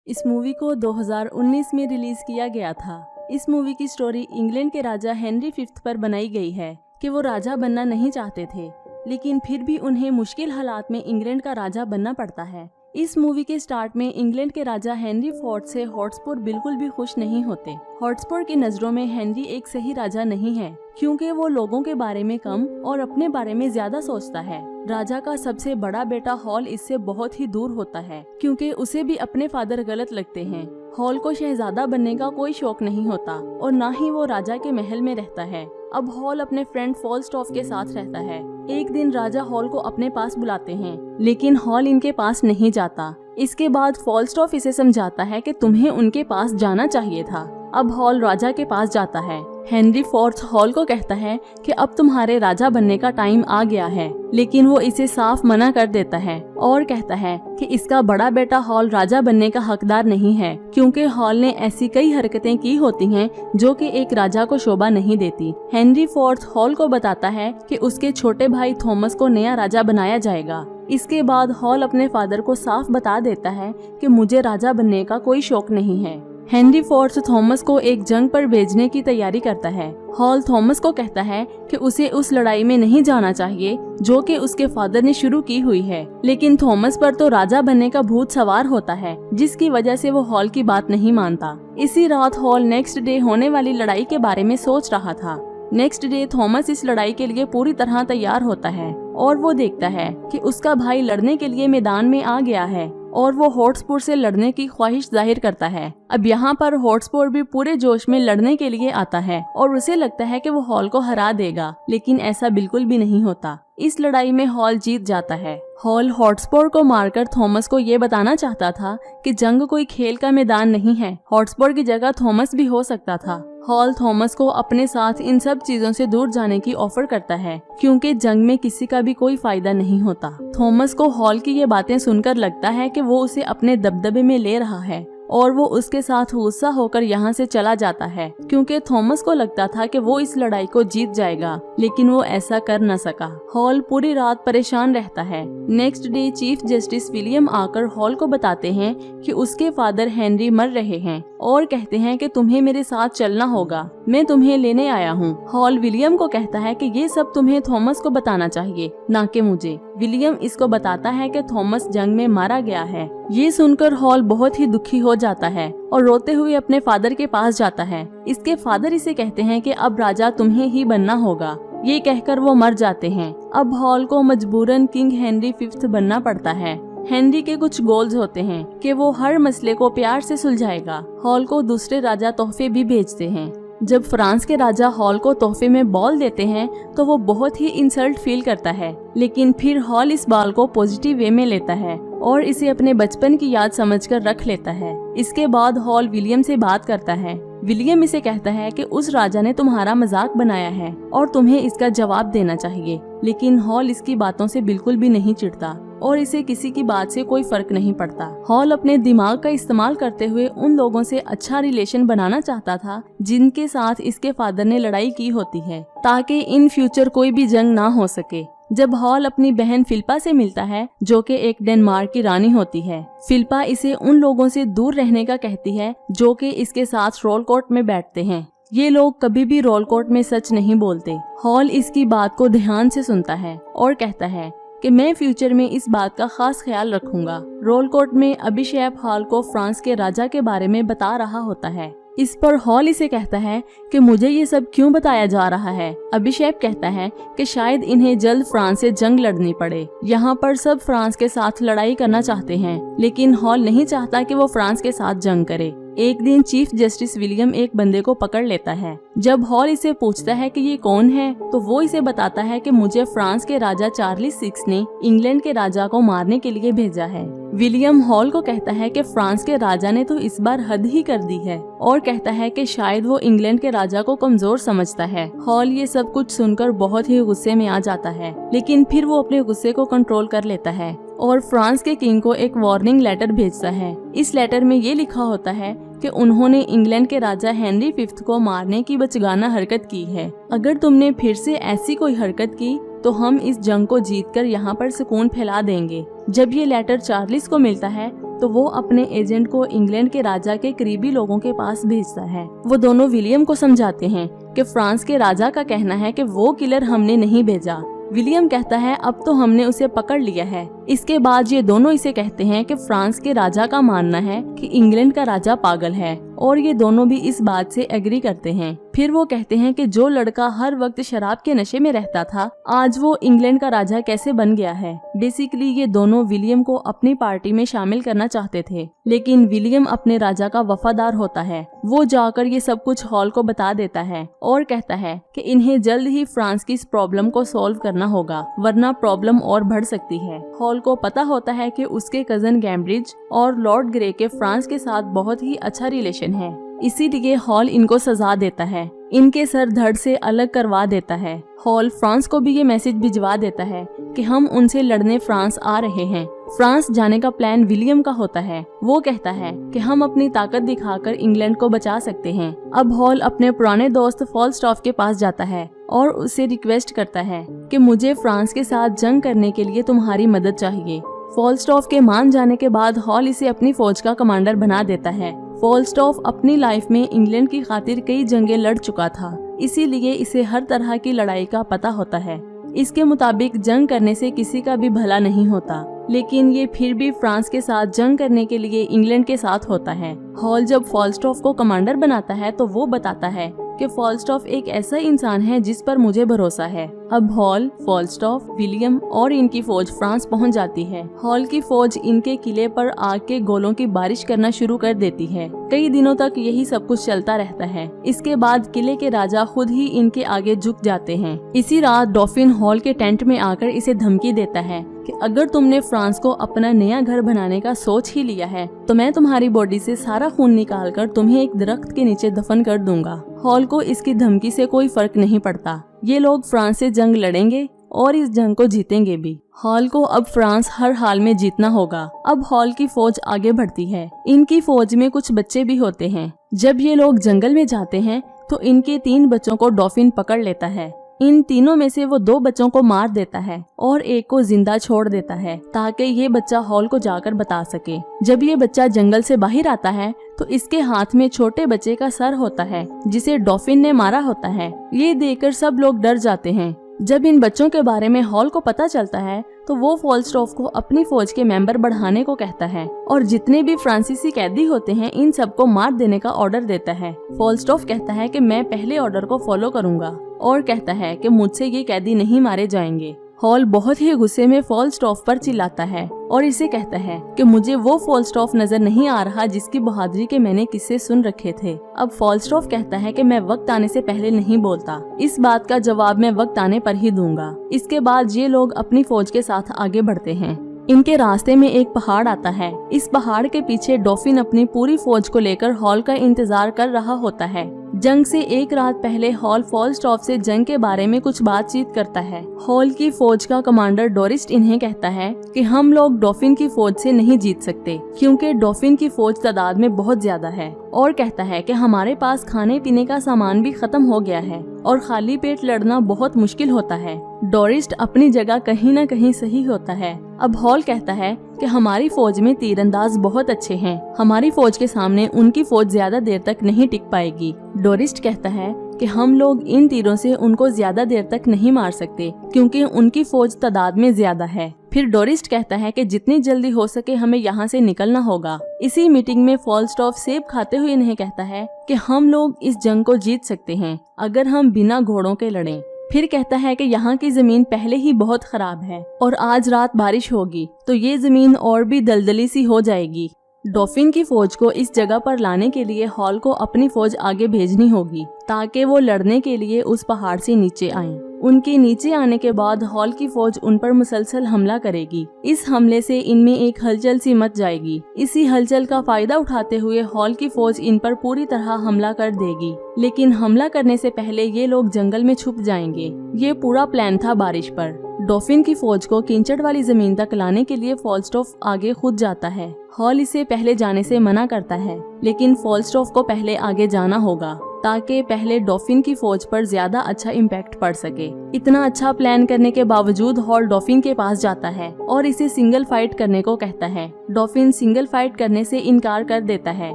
इस मूवी को 2019 में रिलीज किया गया था। इस मूवी की स्टोरी इंग्लैंड के राजा हेनरी फिफ्थ पर बनाई गई है कि वो राजा बनना नहीं चाहते थे, लेकिन फिर भी उन्हें मुश्किल हालात में इंग्लैंड का राजा बनना पड़ता है। इस मूवी के स्टार्ट में इंग्लैंड के राजा हेनरी फोर्थ से हॉटस्पर बिल्कुल भी खुश नहीं होते। हॉटस्पर की नजरों में हेनरी एक सही राजा नहीं है, क्योंकि वो लोगों के बारे में कम और अपने बारे में ज्यादा सोचता है। राजा का सबसे बड़ा बेटा हॉल इससे बहुत ही दूर होता है, क्योंकि उसे भी अपने फादर गलत लगते हैं। हॉल को शहजादा बनने का कोई शौक नहीं होता और ना ही वो राजा के महल में रहता है। अब हॉल अपने फ्रेंड फॉलस्टॉफ के साथ रहता है। एक दिन राजा हॉल को अपने पास बुलाते हैं, लेकिन हॉल इनके पास नहीं जाता। इसके बाद फॉलस्टॉफ इसे समझाता है कि तुम्हें उनके पास जाना चाहिए था। अब हॉल राजा के पास जाता है। हेनरी फोर्थ हॉल को कहता है कि अब तुम्हारे राजा बनने का टाइम आ गया है, लेकिन वो इसे साफ मना कर देता है और कहता है कि इसका बड़ा बेटा हॉल राजा बनने का हकदार नहीं है, क्योंकि हॉल ने ऐसी कई हरकतें की होती हैं जो कि एक राजा को शोभा नहीं देती। हेनरी फोर्थ हॉल को बताता है कि उसके छोटे भाई थॉमस को नया राजा बनाया जाएगा। इसके बाद हॉल अपने फादर को साफ बता देता है कि मुझे राजा बनने का कोई शौक नहीं है। हेनरी फोर्थ थॉमस को एक जंग पर भेजने की तैयारी करता है। हॉल थॉमस को कहता है कि उसे उस लड़ाई में नहीं जाना चाहिए जो कि उसके फादर ने शुरू की हुई है, लेकिन थॉमस पर तो राजा बनने का भूत सवार होता है, जिसकी वजह से वो हॉल की बात नहीं मानता। इसी रात हॉल नेक्स्ट डे होने वाली लड़ाई के बारे में सोच रहा था। नेक्स्ट डे थॉमस इस लड़ाई के लिए पूरी तरह तैयार होता है और वो देखता है कि उसका भाई लड़ने के लिए मैदान में आ गया है और वो हॉटस्पर से लड़ने की ख्वाहिश जाहिर करता है। अब यहाँ पर हॉटस्पर भी पूरे जोश में लड़ने के लिए आता है और उसे लगता है कि वो हॉल को हरा देगा, लेकिन ऐसा बिल्कुल भी नहीं होता। इस लड़ाई में हॉल जीत जाता है। हॉल हॉटस्पर को मारकर थॉमस को ये बताना चाहता था कि जंग कोई खेल का मैदान नहीं है। हॉटस्पर की जगह थॉमस भी हो सकता था। हॉल थॉमस को अपने साथ इन सब चीजों से दूर जाने की ऑफर करता है, क्योंकि जंग में किसी का भी कोई फायदा नहीं होता। थॉमस को हॉल की ये बातें सुनकर लगता है कि वो उसे अपने दबदबे में ले रहा है और वो उसके साथ गुस्सा होकर यहाँ से चला जाता है, क्योंकि थॉमस को लगता था कि वो इस लड़ाई को जीत जाएगा, लेकिन वो ऐसा कर न सका। हॉल पूरी रात परेशान रहता है। Next day chief justice William आकर हॉल को बताते हैं कि उसके फादर हेनरी मर रहे हैं और कहते हैं कि तुम्हें मेरे साथ चलना होगा, मैं तुम्हें लेने आया हूँ। हॉल विलियम को कहता है कि ये सब तुम्हें थॉमस को बताना चाहिए, ना कि मुझे। विलियम इसको बताता है कि थॉमस जंग में मारा गया है। ये सुनकर हॉल बहुत ही दुखी हो जाता है और रोते हुए अपने फादर के पास जाता है। इसके फादर इसे कहते हैं कि अब राजा तुम्हें ही बनना होगा। ये कहकर वो मर जाते हैं। अब हॉल को मजबूरन किंग हेनरी फिफ्थ बनना पड़ता है। हेनरी के कुछ गोल्स होते हैं कि वो हर मसले को प्यार से सुलझाएगा। हॉल को दूसरे राजा तोहफे भी भेजते हैं। जब फ्रांस के राजा हॉल को तोहफे में बॉल देते हैं तो वो बहुत ही इंसल्ट फील करता है, लेकिन फिर हॉल इस बॉल को पॉजिटिव वे में लेता है और इसे अपने बचपन की याद समझकर रख लेता है। इसके बाद हॉल विलियम से बात करता है। विलियम इसे कहता है कि उस राजा ने तुम्हारा मजाक बनाया है और तुम्हें इसका जवाब देना चाहिए, लेकिन हॉल इसकी बातों से बिल्कुल भी नहीं चिढ़ता और इसे किसी की बात से कोई फर्क नहीं पड़ता। हॉल अपने दिमाग का इस्तेमाल करते हुए उन लोगों से अच्छा रिलेशन बनाना चाहता था जिनके साथ इसके फादर ने लड़ाई की होती है, ताकि इन फ्यूचर कोई भी जंग ना हो सके। जब हॉल अपनी बहन फिल्पा से मिलता है, जो कि एक डेनमार्क की रानी होती है, फिल्पा इसे उन लोगों से दूर रहने का कहती है जो कि इसके साथ रोल कोर्ट में बैठते हैं। ये लोग कभी भी रोल कोर्ट में सच नहीं बोलते। हॉल इसकी बात को ध्यान से सुनता है और कहता है कि मैं फ्यूचर में इस बात का खास ख्याल रखूंगा। रोल कोर्ट में अभिषेक हॉल को फ्रांस के राजा के बारे में बता रहा होता है। इस पर हॉल इसे कहता है कि मुझे ये सब क्यों बताया जा रहा है। अभिषेक कहता है कि शायद इन्हें जल्द फ्रांस से जंग लड़नी पड़े। यहाँ पर सब फ्रांस के साथ लड़ाई करना चाहते हैं, लेकिन हॉल नहीं चाहता कि वो फ्रांस के साथ जंग करे। एक दिन चीफ जस्टिस विलियम एक बंदे को पकड़ लेता है। जब हॉल इसे पूछता है कि ये कौन है, तो वो इसे बताता है कि मुझे फ्रांस के राजा चार्ल्स सिक्स ने इंग्लैंड के राजा को मारने के लिए भेजा है। विलियम हॉल को कहता है कि फ्रांस के राजा ने तो इस बार हद ही कर दी है और कहता है कि शायद वो इंग्लैंड के राजा को कमजोर समझता है। हॉल ये सब कुछ सुनकर बहुत ही गुस्से में आ जाता है, लेकिन फिर वो अपने गुस्से को कंट्रोल कर लेता है और फ्रांस के किंग को एक वार्निंग लेटर भेजता है। इस लेटर में ये लिखा होता है कि उन्होंने इंग्लैंड के राजा हेनरी फिफ्थ को मारने की बचगाना हरकत की है। अगर तुमने फिर से ऐसी कोई हरकत की तो हम इस जंग को जीतकर यहाँ पर सुकून फैला देंगे। जब ये लेटर चार्ल्स को मिलता है तो वो अपने एजेंट को इंग्लैंड के राजा के करीबी लोगों के पास भेजता है। वो दोनों विलियम को समझाते हैं कि फ्रांस के राजा का कहना है कि वो किलर हमने नहीं भेजा। विलियम कहता है अब तो हमने उसे पकड़ लिया है। इसके बाद ये दोनों इसे कहते हैं कि फ्रांस के राजा का मानना है कि इंग्लैंड का राजा पागल है और ये दोनों भी इस बात से एग्री करते हैं। फिर वो कहते हैं कि जो लड़का हर वक्त शराब के नशे में रहता था आज वो इंग्लैंड का राजा कैसे बन गया है। बेसिकली ये दोनों विलियम को अपनी पार्टी में शामिल करना चाहते थे, लेकिन विलियम अपने राजा का वफादार होता है। वो जाकर ये सब कुछ हॉल को बता देता है और कहता है कि इन्हें जल्द ही फ्रांस की इस प्रॉब्लम को सॉल्व करना होगा वरना प्रॉब्लम और बढ़ सकती है। हॉल को पता होता है कि उसके कजन कैम्ब्रिज और लॉर्ड ग्रे के फ्रांस के साथ बहुत ही अच्छा रिलेशन है, इसीलिए हॉल इनको सजा देता है, इनके सर धड़ से अलग करवा देता है। हॉल फ्रांस को भी ये मैसेज भिजवा देता है कि हम उनसे लड़ने फ्रांस आ रहे हैं। फ्रांस जाने का प्लान विलियम का होता है। वो कहता है कि हम अपनी ताकत दिखाकर इंग्लैंड को बचा सकते हैं। अब हॉल अपने पुराने दोस्त फॉल्स्टॉफ के पास जाता है और उसे रिक्वेस्ट करता है कि मुझे फ्रांस के साथ जंग करने के लिए तुम्हारी मदद चाहिए। फॉल्स्टॉफ के मान जाने के बाद हॉल इसे अपनी फौज का कमांडर बना देता है। फॉल्स्टॉफ अपनी लाइफ में इंग्लैंड की खातिर कई जंगें लड़ चुका था, इसीलिए इसे हर तरह की लड़ाई का पता होता है। इसके मुताबिक जंग करने से किसी का भी भला नहीं होता, लेकिन ये फिर भी फ्रांस के साथ जंग करने के लिए इंग्लैंड के साथ होता है। हॉल जब फॉल्स्टॉफ को कमांडर बनाता है तो वो बताता है कि फॉल्स्टॉफ एक ऐसा इंसान है जिस पर मुझे भरोसा है। अब हॉल, फॉल्स्टॉफ, विलियम और इनकी फौज फ्रांस पहुंच जाती है। हॉल की फौज इनके किले पर आग के गोलों की बारिश करना शुरू कर देती है। कई दिनों तक यही सब कुछ चलता रहता है। इसके बाद किले के राजा खुद ही इनके आगे झुक जाते हैं। इसी रात डॉफिन हॉल के टेंट में आकर इसे धमकी देता है कि अगर तुमने फ्रांस को अपना नया घर बनाने का सोच ही लिया है तो मैं तुम्हारी बॉडी से सारा खून निकालकर तुम्हें एक दरख्त के नीचे दफन कर दूंगा। हॉल को इसकी धमकी से कोई फर्क नहीं पड़ता। ये लोग फ्रांस से जंग लड़ेंगे और इस जंग को जीतेंगे भी। हॉल को अब फ्रांस हर हाल में जीतना होगा। अब हॉल की फौज आगे बढ़ती है। इनकी फौज में कुछ बच्चे भी होते हैं। जब ये लोग जंगल में जाते हैं तो इनके 3 बच्चों को डॉफिन पकड़ लेता है। इन तीनों में से वो 2 बच्चों को मार देता है और एक को जिंदा छोड़ देता है ताकि ये बच्चा हॉल को जाकर बता सके। जब ये बच्चा जंगल से बाहर आता है तो इसके हाथ में छोटे बच्चे का सर होता है जिसे डॉफिन ने मारा होता है। ये देखकर सब लोग डर जाते हैं। जब इन बच्चों के बारे में हॉल को पता चलता है तो वो फॉल्स्टॉफ को अपनी फौज के मेंबर बढ़ाने को कहता है और जितने भी फ्रांसीसी कैदी होते हैं इन सबको मार देने का ऑर्डर देता है। फॉल्स्टॉफ कहता है कि मैं पहले ऑर्डर को फॉलो करूंगा और कहता है कि मुझसे ये कैदी नहीं मारे जाएंगे। हॉल बहुत ही गुस्से में फॉल्स्टॉफ पर चिल्लाता है और इसे कहता है कि मुझे वो फॉल्स्टॉफ नजर नहीं आ रहा जिसकी बहादुरी के मैंने किस्से सुन रखे थे। अब फॉल्स्टॉफ कहता है कि मैं वक्त आने से पहले नहीं बोलता, इस बात का जवाब मैं वक्त आने पर ही दूंगा। इसके बाद ये लोग अपनी फौज के साथ आगे बढ़ते हैं। इनके रास्ते में एक पहाड़ आता है। इस पहाड़ के पीछे डॉफिन अपनी पूरी फौज को लेकर हॉल का इंतजार कर रहा होता है। जंग से एक रात पहले हॉल फॉल्स्टॉफ से जंग के बारे में कुछ बातचीत करता है। हॉल की फौज का कमांडर डोरिस्ट इन्हें कहता है कि हम लोग डॉफिन की फौज से नहीं जीत सकते क्योंकि डॉफिन की फौज तादाद में बहुत ज्यादा है, और कहता है कि हमारे पास खाने पीने का सामान भी खत्म हो गया है और खाली पेट लड़ना बहुत मुश्किल होता है। डोरिस्ट अपनी जगह कहीं न कहीं सही होता है। अब हॉल कहता है कि हमारी फौज में तीरंदाज बहुत अच्छे हैं, हमारी फौज के सामने उनकी फौज ज्यादा देर तक नहीं टिक पाएगी। डोरिस्ट कहता है कि हम लोग इन तीरों से उनको ज्यादा देर तक नहीं मार सकते क्योंकि उनकी फौज तादाद में ज्यादा है। फिर डोरिस्ट कहता है कि जितनी जल्दी हो सके हमें यहाँ से निकलना होगा। इसी मीटिंग में फॉल्स्टॉफ सेब खाते हुए इन्हें कहता है कि हम लोग इस जंग को जीत सकते हैं अगर हम बिना घोड़ों के लड़ें। फिर कहता है कि यहाँ की जमीन पहले ही बहुत खराब है और आज रात बारिश होगी तो ये जमीन और भी दलदली सी हो जाएगी। डॉफिन की फौज को इस जगह पर लाने के लिए हॉल को अपनी फौज आगे भेजनी होगी ताकि वो लड़ने के लिए उस पहाड़ से नीचे आएं। उनके नीचे आने के बाद हॉल की फौज उन पर मुसलसल हमला करेगी। इस हमले से इनमें एक हलचल सी मच जाएगी। इसी हलचल का फायदा उठाते हुए हॉल की फौज इन पर पूरी तरह हमला कर देगी, लेकिन हमला करने से पहले ये लोग जंगल में छुप जाएंगे। ये पूरा प्लान था बारिश पर। डॉफिन की फौज को कीचड़ वाली जमीन तक लाने के लिए फॉल्स्टॉफ आगे खुद जाता है। हॉल इसे पहले जाने से मना करता है, लेकिन फॉल्स्टॉफ को पहले आगे जाना होगा। ताकि पहले डॉफिन की फौज पर ज्यादा अच्छा इम्पैक्ट पड़ सके। इतना अच्छा प्लान करने के बावजूद हॉल डॉफिन के पास जाता है और इसे सिंगल फाइट करने को कहता है। डॉफिन सिंगल फाइट करने से इनकार कर देता है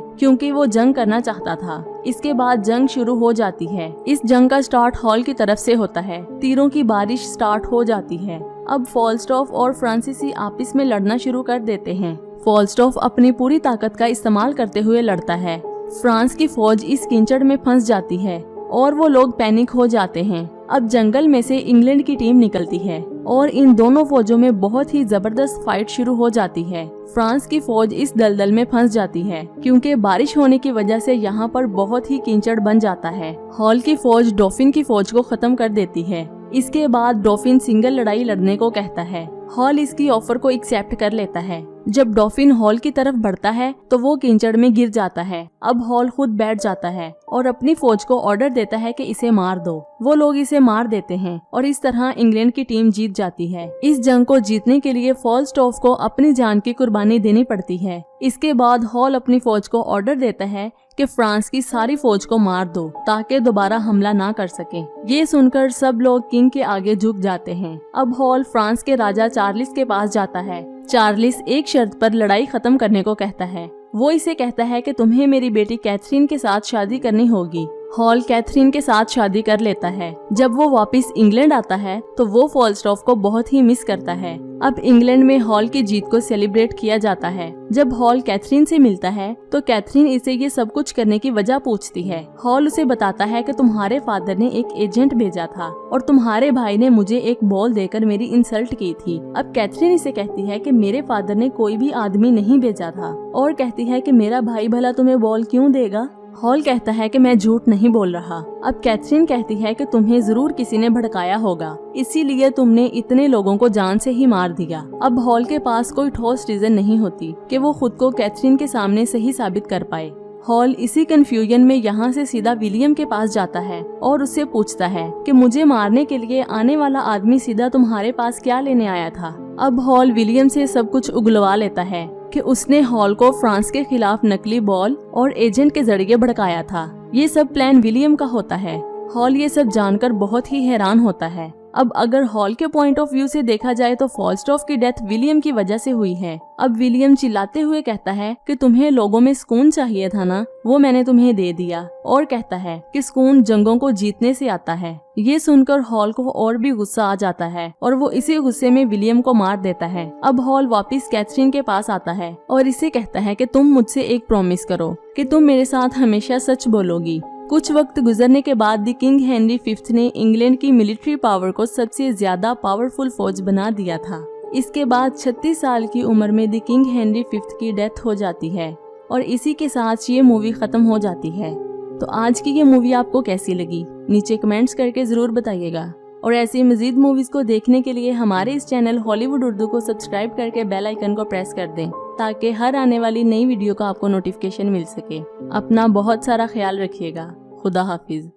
क्योंकि वो जंग करना चाहता था। इसके बाद जंग शुरू हो जाती है। इस जंग का स्टार्ट हॉल की तरफ से होता है। तीरों की बारिश स्टार्ट हो जाती है। अब फॉल्स्टॉफ और फ्रांसीसी आपस में लड़ना शुरू कर देते हैं। फॉल्स्टॉफ अपनी पूरी ताकत का इस्तेमाल करते हुए लड़ता है। फ्रांस की फौज इस कीचड़ में फंस जाती है और वो लोग पैनिक हो जाते हैं। अब जंगल में से इंग्लैंड की टीम निकलती है और इन दोनों फौजों में बहुत ही जबरदस्त फाइट शुरू हो जाती है। फ्रांस की फौज इस दलदल में फंस जाती है क्योंकि बारिश होने की वजह से यहाँ पर बहुत ही कीचड़ बन जाता है। हॉल की फौज डॉफिन की फौज को खत्म कर देती है। इसके बाद डॉफिन सिंगल लड़ाई लड़ने को कहता है। हॉल इसकी ऑफर को एक्सेप्ट कर लेता है। जब डॉफिन हॉल की तरफ बढ़ता है तो वो कीचड़ में गिर जाता है। अब हॉल खुद बैठ जाता है और अपनी फौज को ऑर्डर देता है कि इसे मार दो। वो लोग इसे मार देते हैं और इस तरह इंग्लैंड की टीम जीत जाती है। इस जंग को जीतने के लिए फॉल्स्टॉफ को अपनी जान की कुर्बानी देनी पड़ती है। इसके बाद हॉल अपनी फौज को ऑर्डर देता है कि फ्रांस की सारी फौज को मार दो ताकि दोबारा हमला ना कर सके। ये सुनकर सब लोग किंग के आगे झुक जाते हैं। अब हॉल फ्रांस के राजा चार्ल्स के पास जाता है। चार्ल्स एक शर्त पर लड़ाई खत्म करने को कहता है। वो इसे कहता है कि तुम्हें मेरी बेटी कैथरीन के साथ शादी करनी होगी। हॉल कैथरीन के साथ शादी कर लेता है। जब वो वापस इंग्लैंड आता है तो वो फॉल्स्टॉफ को बहुत ही मिस करता है। अब इंग्लैंड में हॉल की जीत को सेलिब्रेट किया जाता है। जब हॉल कैथरीन से मिलता है तो कैथरीन इसे ये सब कुछ करने की वजह पूछती है। हॉल उसे बताता है कि तुम्हारे फादर ने एक एजेंट भेजा था और तुम्हारे भाई ने मुझे एक बॉल देकर मेरी इंसल्ट की थी। अब कैथरीन इसे कहती है कि मेरे फादर ने कोई भी आदमी नहीं भेजा था और कहती है कि मेरा भाई भला तुम्हें बॉल क्यों देगा। हॉल कहता है कि मैं झूठ नहीं बोल रहा। अब कैथरीन कहती है कि तुम्हें जरूर किसी ने भड़काया होगा, इसीलिए तुमने इतने लोगों को जान से ही मार दिया। अब हॉल के पास कोई ठोस रीजन नहीं होती कि वो खुद को कैथरीन के सामने सही साबित कर पाए। हॉल इसी कंफ्यूजन में यहाँ से सीधा विलियम के पास जाता है और उससे पूछता है कि मुझे मारने के लिए आने वाला आदमी सीधा तुम्हारे पास क्या लेने आया था। अब हॉल विलियम से सब कुछ उगलवा लेता है कि उसने हॉल को फ्रांस के खिलाफ नकली बॉल और एजेंट के जरिए भड़काया था। ये सब प्लान विलियम का होता है। हॉल ये सब जानकर बहुत ही हैरान होता है। अब अगर हॉल के पॉइंट ऑफ व्यू से देखा जाए तो फॉल्स्टॉफ की डेथ विलियम की वजह से हुई है। अब विलियम चिल्लाते हुए कहता है कि तुम्हें लोगों में सुकून चाहिए था ना, वो मैंने तुम्हें दे दिया, और कहता है कि सुकून जंगों को जीतने से आता है। ये सुनकर हॉल को और भी गुस्सा आ जाता है और वो इसी गुस्से में विलियम को मार देता है। अब हॉल वापस कैथरीन के पास आता है और इसे कहता है कि तुम मुझसे एक प्रॉमिस करो कि तुम मेरे साथ हमेशा सच बोलोगी। कुछ वक्त गुजरने के बाद द किंग हेनरी फिफ्थ ने इंग्लैंड की मिलिट्री पावर को सबसे ज्यादा पावरफुल फौज बना दिया था। इसके बाद 36 साल की उम्र में द किंग हेनरी फिफ्थ की डेथ हो जाती है और इसी के साथ ये मूवी खत्म हो जाती है। तो आज की ये मूवी आपको कैसी लगी नीचे कमेंट्स करके जरूर बताइएगा और ऐसी मजीद मूवीज को देखने के लिए हमारे इस चैनल हॉलीवुड उर्दू को सब्सक्राइब करके बेल आइकन को प्रेस कर दें ताकि हर आने वाली नई वीडियो का आपको नोटिफिकेशन मिल सके। अपना बहुत सारा ख्याल रखिएगा। खुदा हाफिज।